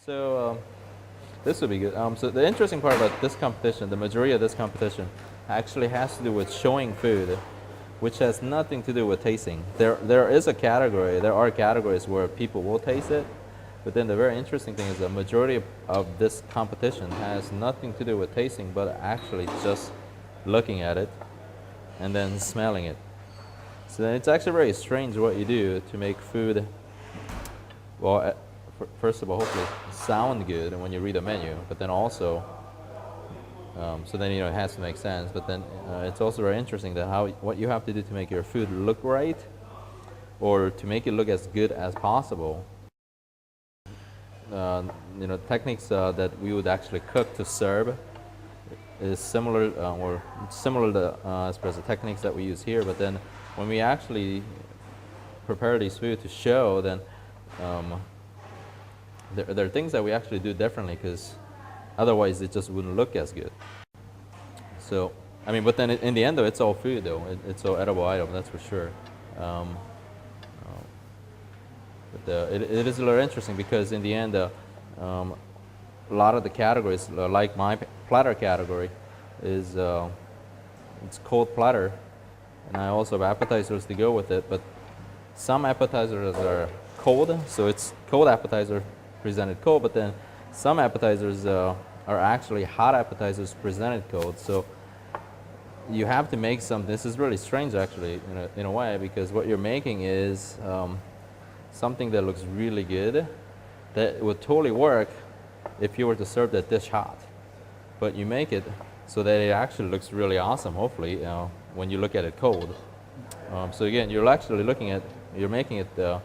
So this would be good. So the interesting part about this competition, the majority of this competition, actually has to do with showing food, which has nothing to do with tasting. There is a category. There are categories where people will taste it, but then the very interesting thing is the majority of this competition has nothing to do with tasting, but actually just looking at it and then smelling it. So then it's actually very strange what you do to make food, well, first of all, hopefully sound good when you read a menu, but then also, so then it has to make sense. But then it's also very interesting that what you have to do to make your food look right, or to make it look as good as possible. Techniques that we would actually cook to serve is similar to as far as the techniques that we use here. But then when we actually prepare these food to show, then there are things that we actually do differently, because otherwise it just wouldn't look as good. So, I mean, but then in the end, though, it's all food, though. It's all edible item, that's for sure. But it is a little interesting, because in the end, a lot of the categories, like my platter category, is it's cold platter, and I also have appetizers to go with it. But some appetizers are cold, so it's cold appetizer presented cold, but then some appetizers are actually hot appetizers presented cold. So you have to make some. This is really strange, actually, in a way, because what you're making is something that looks really good, that would totally work if you were to serve that dish hot. But you make it so that it actually looks really awesome, hopefully, when you look at it cold. So again, you're actually you're making it to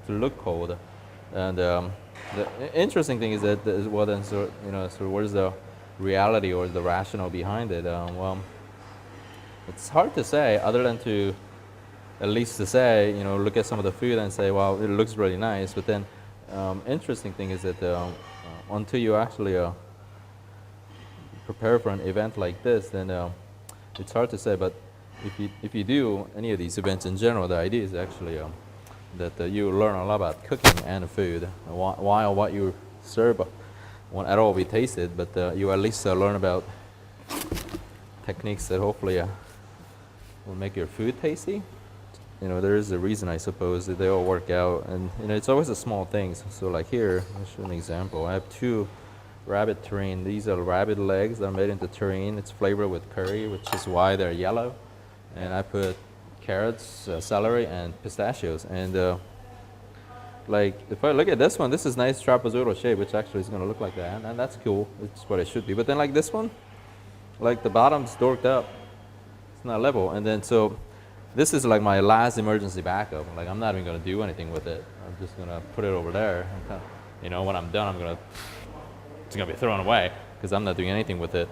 look cold. And the interesting thing is that, well, then, so where's the reality or the rationale behind it? Well, it's hard to say, other than to at least to say, look at some of the food and say, well, it looks really nice. But then, interesting thing is that until you actually prepare for an event like this, then it's hard to say. But if you do any of these events in general, the idea is actually that you learn a lot about cooking and food, while what you serve won't at all be tasted, but you at least learn about techniques that hopefully will make your food tasty. There is a reason, I suppose, that they all work out, and it's always the small things. So like here, I'll show an example. I have 2 rabbit terrine. These are rabbit legs that are made into terrine. It's flavored with curry, which is why they're yellow. And I put carrots, celery, and pistachios. And like, if I look at this one, this is nice trapezoidal shape, which actually is going to look like that, and that's cool. It's what it should be. But then like this one, like the bottom's dorked up. It's not level. And then so this is like my last emergency backup. Like, I'm not even going to do anything with it. I'm just going to put it over there. And when I'm done, it's going to be thrown away, because I'm not doing anything with it.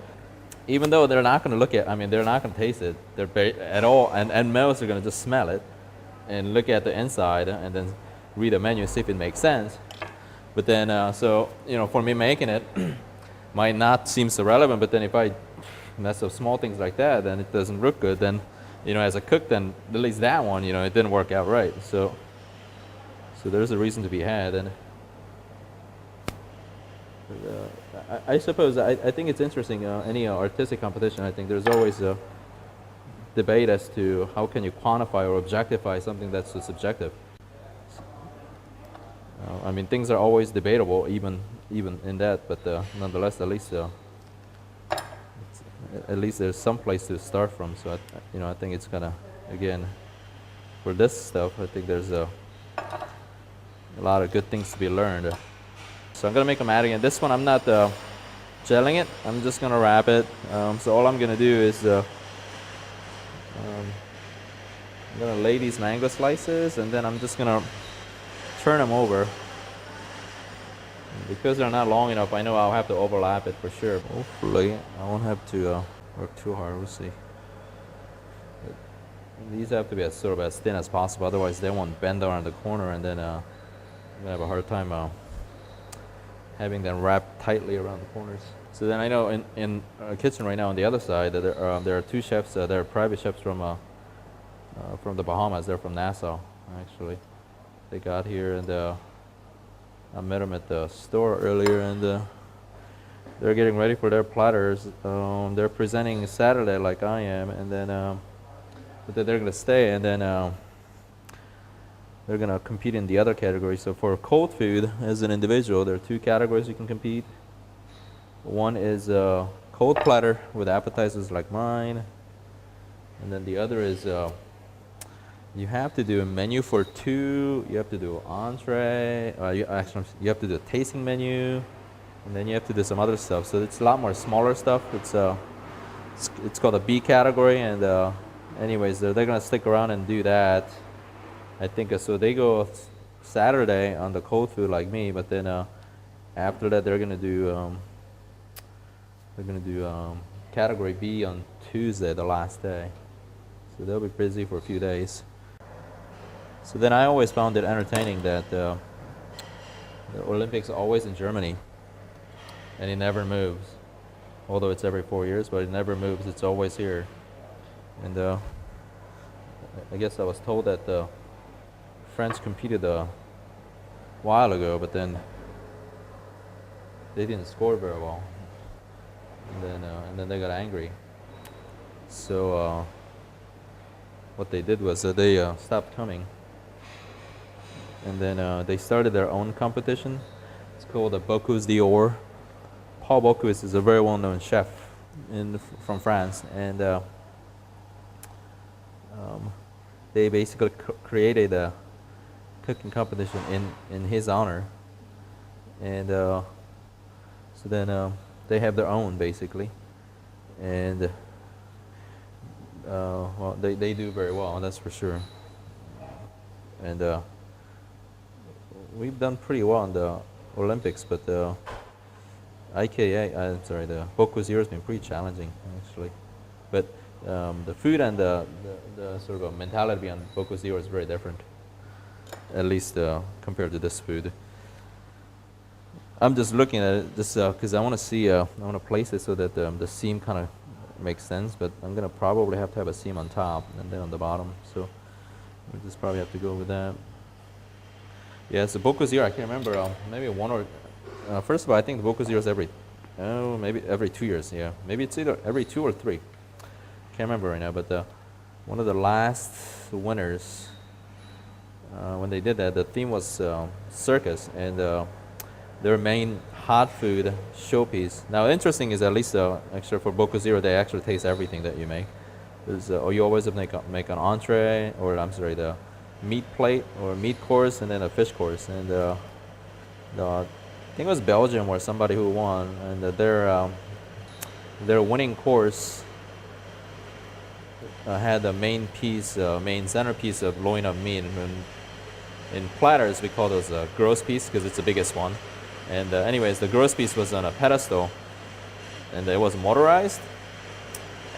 Even though they're not going to look at, they're not going to taste it at all. And most are going to just smell it and look at the inside and then read the menu and see if it makes sense. But then, for me, making it might not seem so relevant. But then if I mess up small things like that, then it doesn't look good. Then, as a cook, then at least that one, it didn't work out right. So there's a reason to be had. And I suppose I think it's interesting. Any artistic competition, I think there's always a debate as to how can you quantify or objectify something that's so subjective. Things are always debatable, even in that. But nonetheless, at least there's some place to start from. So I think it's gonna, again, for this stuff, I think there's a lot of good things to be learned. So I'm gonna make a mat again. This one I'm not gelling it. I'm just gonna wrap it. So all I'm gonna do is I'm gonna lay these mango slices, and then I'm just gonna turn them over. And because they're not long enough, I know I'll have to overlap it for sure. Hopefully I won't have to work too hard. We'll see. But these have to be as thin as possible, otherwise they won't bend around the corner, and then I'm gonna have a hard time having them wrapped tightly around the corners. So then I know in our kitchen right now on the other side that there are 2 chefs. They're private chefs from the Bahamas. They're from Nassau, actually. They got here, and I met them at the store earlier, and they're getting ready for their platters. They're presenting Saturday like I am, and then but then they're gonna stay, and then they're gonna compete in the other category. So for cold food, as an individual, there are two categories you can compete. One is cold platter with appetizers like mine, and then the other is you have to do a menu for two. You have to do entree. You have to do a tasting menu, and then you have to do some other stuff. So it's a lot more smaller stuff. It's called a B category, and anyways, they're gonna stick around and do that. I think so. They go Saturday on the cold food like me, but then after that they're gonna do category B on Tuesday, the last day. So they'll be busy for a few days. So then I always found it entertaining that the Olympics are always in Germany, and it never moves. Although it's every 4 years, but it never moves. It's always here. And I guess I was told that the French competed a while ago, but then they didn't score very well. And then they got angry. So what they did was they stopped coming. And then they started their own competition. It's called the Bocuse d'Or. Paul Bocuse is a very well-known chef from France, and they basically created a cooking competition in his honor. And so then they have their own basically, and well, they do very well, that's for sure. And we've done pretty well in the Olympics, but the Bocuse d'Or has been pretty challenging actually. But the food and the sort of mentality on Bocuse d'Or is very different, at least compared to this food. I'm just looking at it just because I want to see, I want to place it so that the seam kind of makes sense, but I'm going to probably have to have a seam on top and then on the bottom, so we just probably have to go with that. Yeah, so Bocuse d'Or, I can't remember, maybe one or, first of all, I think the Bocuse d'Or is maybe every 2 years, yeah. Maybe it's either every 2 or 3. Can't remember right now, but one of the last winners, when they did that, the theme was circus, and their main hot food showpiece. Now, interesting is at least actually for Bocuse d'Or, they actually taste everything that you make. You always have to make an entree, or I'm sorry, the meat plate or meat course, and then a fish course. And I think it was Belgium or somebody who won, and their winning course had the main centerpiece of loin of meat. And in platters, we call those gross piece because it's the biggest one. And anyways, the gross piece was on a pedestal, and it was motorized.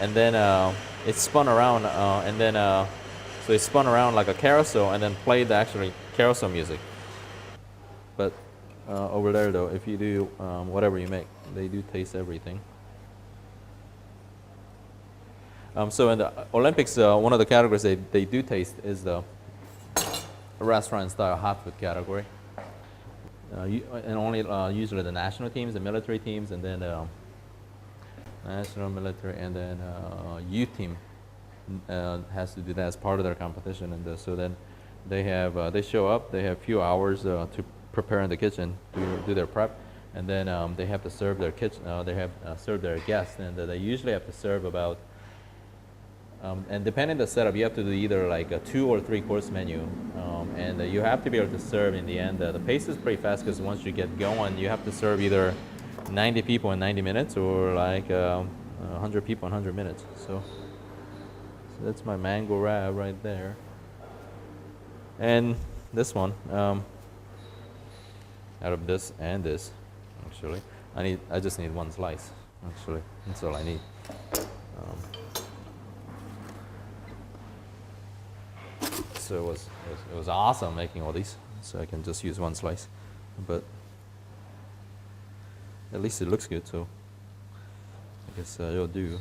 And then it spun around, so it spun around like a carousel, and then played the actually carousel music. But over there, though, if you do whatever you make, they do taste everything. So in the Olympics, one of the categories they do taste is the restaurant-style hot food category. And only usually the national teams, the military teams, and then national, military, and then youth team has to do that as part of their competition. And so then they show up. They have a few hours to prepare in the kitchen, do their prep, and then they have to serve their serve their guests, and they usually have to serve about. And depending on the setup, you have to do either like a 2 or 3 course menu, and you have to be able to serve in the end. The pace is pretty fast because once you get going, you have to serve either 90 people in 90 minutes or like 100 people in 100 minutes. So that's my mango wrap right there. And this one, out of this and this, actually, I just need 1 slice. Actually, that's all I need. So it was awesome making all these. So I can just use 1 slice, but at least it looks good. So I guess it'll do.